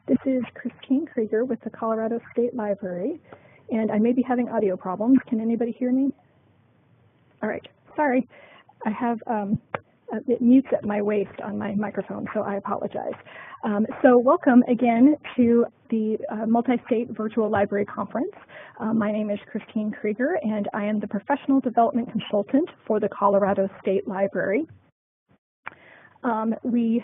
This is Christine Krieger with the Colorado State Library, and I may be having audio problems. Can anybody hear me? All right, sorry. I have it mutes at my waist on my microphone, so I apologize. So welcome again to the Multi-State Virtual Library Conference. My name is Christine Krieger, and I am the Professional Development Consultant for the Colorado State Library. We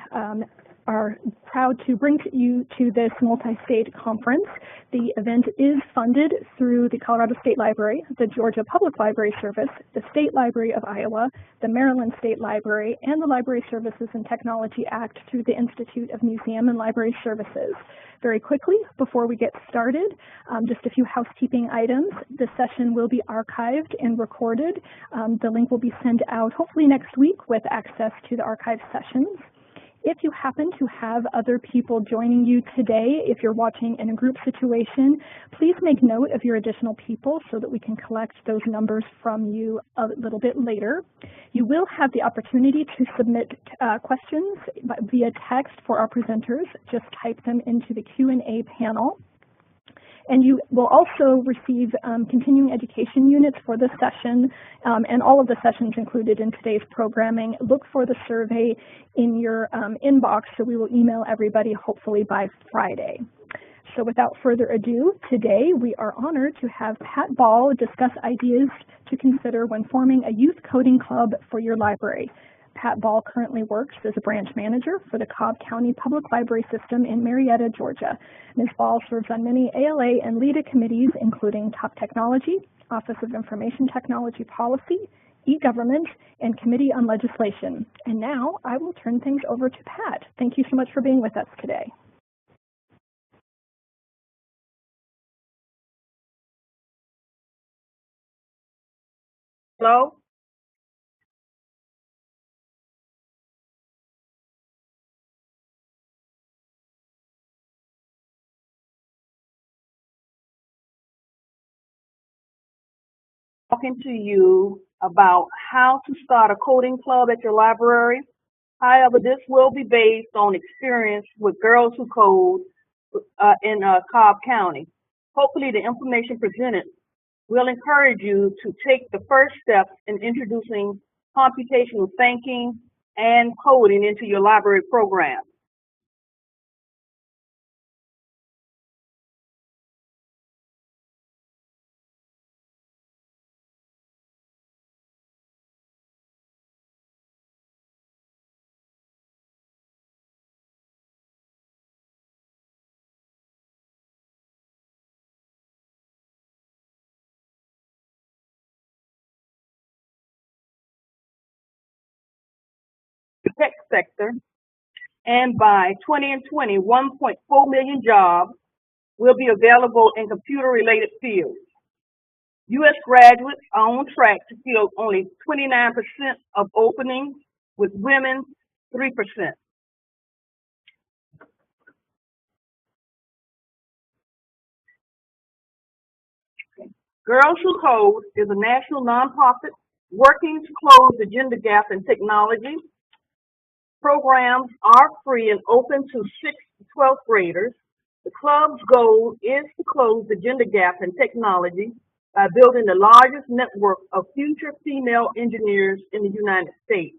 are proud to bring you to this multi-state conference. The event is funded through the Colorado State Library, the Georgia Public Library Service, the State Library of Iowa, the Maryland State Library, and the Library Services and Technology Act through the Institute of Museum and Library Services. Very quickly, before we get started, just a few housekeeping items. This session will be archived and recorded. The link will be sent out hopefully next week with access to the archived sessions. If you happen to have other people joining you today, if you're watching in a group situation, please make note of your additional people so that we can collect those numbers from you a little bit later. You will have the opportunity to submit questions via text for our presenters. Just type them into the Q&A panel. And you will also receive continuing education units for this session and all of the sessions included in today's programming. Look for the survey in your inbox, so we will email everybody hopefully by Friday. So without further ado, today we are honored to have Pat Ball discuss ideas to consider when forming a youth coding club for your library. Pat Ball currently works as a branch manager for the Cobb County Public Library System in Marietta, Georgia. Ms. Ball serves on many ALA and LEDA committees, including Top Technology, Office of Information Technology Policy, E-Government, and Committee on Legislation. And now I will turn things over to Pat. Thank you so much for being with us today. Hello? Talking to you about how to start a coding club at your library. However, this will be based on experience with Girls Who Code in Cobb County. Hopefully the information presented will encourage you to take the first steps in introducing computational thinking and coding into your library program. The tech sector, and by 2020, 1.4 million jobs will be available in computer-related fields. U.S. graduates are on track to fill only 29% of openings, with women 3%. Girls Who Code is a national nonprofit working to close the gender gap in technology. Programs are free and open to 6th to 12th graders. The club's goal is to close the gender gap in technology by building the largest network of future female engineers in the United States.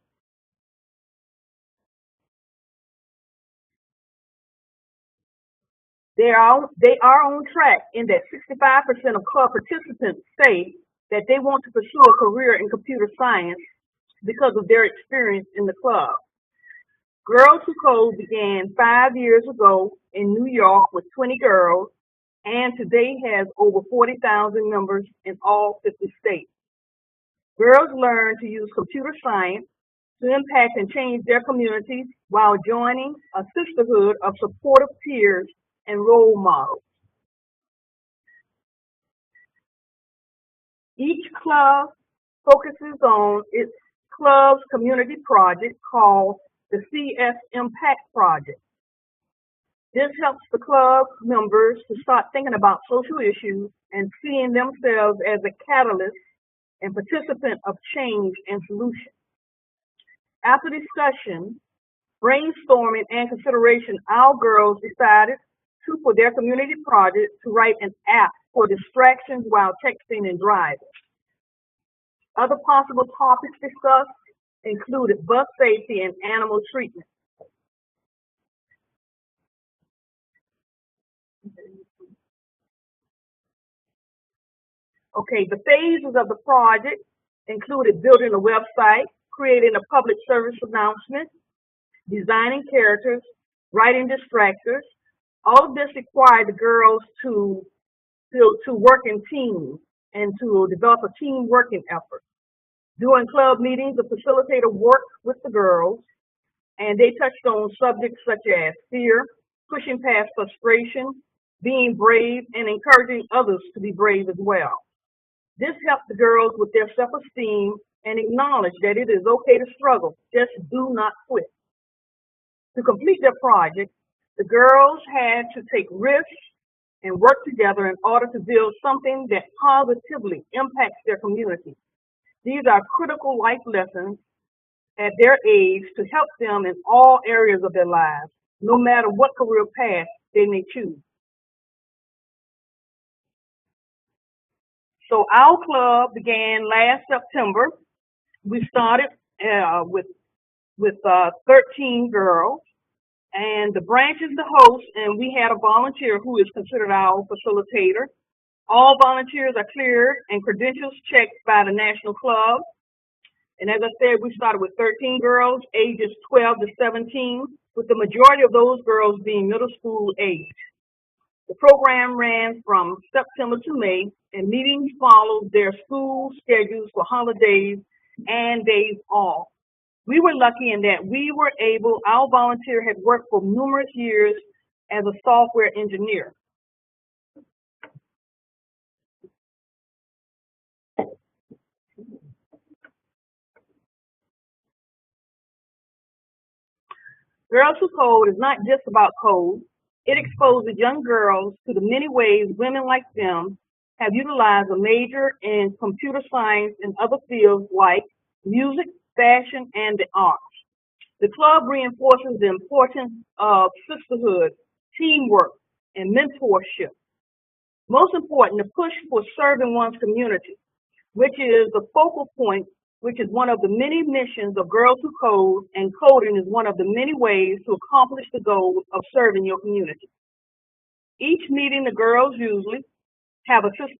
They are on track in that 65% of club participants say that they want to pursue a career in computer science because of their experience in the club. Girls Who Code began 5 years ago in New York with 20 girls, and today has over 40,000 members in all 50 states. Girls learn to use computer science to impact and change their communities while joining a sisterhood of supportive peers and role models. Each club focuses on its club's community project called the CS Impact Project. This helps the club members to start thinking about social issues and seeing themselves as a catalyst and participant of change and solution. After discussion, brainstorming, and consideration, our girls decided Two, for their community project to write an app for distractions while texting and driving. Other possible topics discussed included bus safety and animal treatment. Okay, the phases of the project included building a website, creating a public service announcement, designing characters, writing distractors. All of this required the girls to work in teams and to develop a team working effort. During club meetings, the facilitator worked with the girls, and they touched on subjects such as fear, pushing past frustration, being brave, and encouraging others to be brave as well. This helped the girls with their self-esteem and acknowledge that it is okay to struggle, just do not quit. To complete their project, the girls had to take risks and work together in order to build something that positively impacts their community. These are critical life lessons at their age to help them in all areas of their lives, no matter what career path they may choose. So our club began last September. We started with 13 girls, and the branch is the host, and we had a volunteer who is considered our facilitator. All volunteers are cleared and credentials checked by the National Club. And as I said, we started with 13 girls, ages 12 to 17, with the majority of those girls being middle school age. The program ran from September to May, and meetings followed their school schedules for holidays and days off. We were lucky in that our volunteer had worked for numerous years as a software engineer. Girls Who Code is not just about code. It exposes young girls to the many ways women like them have utilized a major in computer science and other fields like music, fashion, and the arts. The club reinforces the importance of sisterhood, teamwork, and mentorship. Most important, the push for serving one's community, which is the focal point, which is one of the many missions of Girls Who Code, and coding is one of the many ways to accomplish the goal of serving your community. Each meeting, the girls usually have a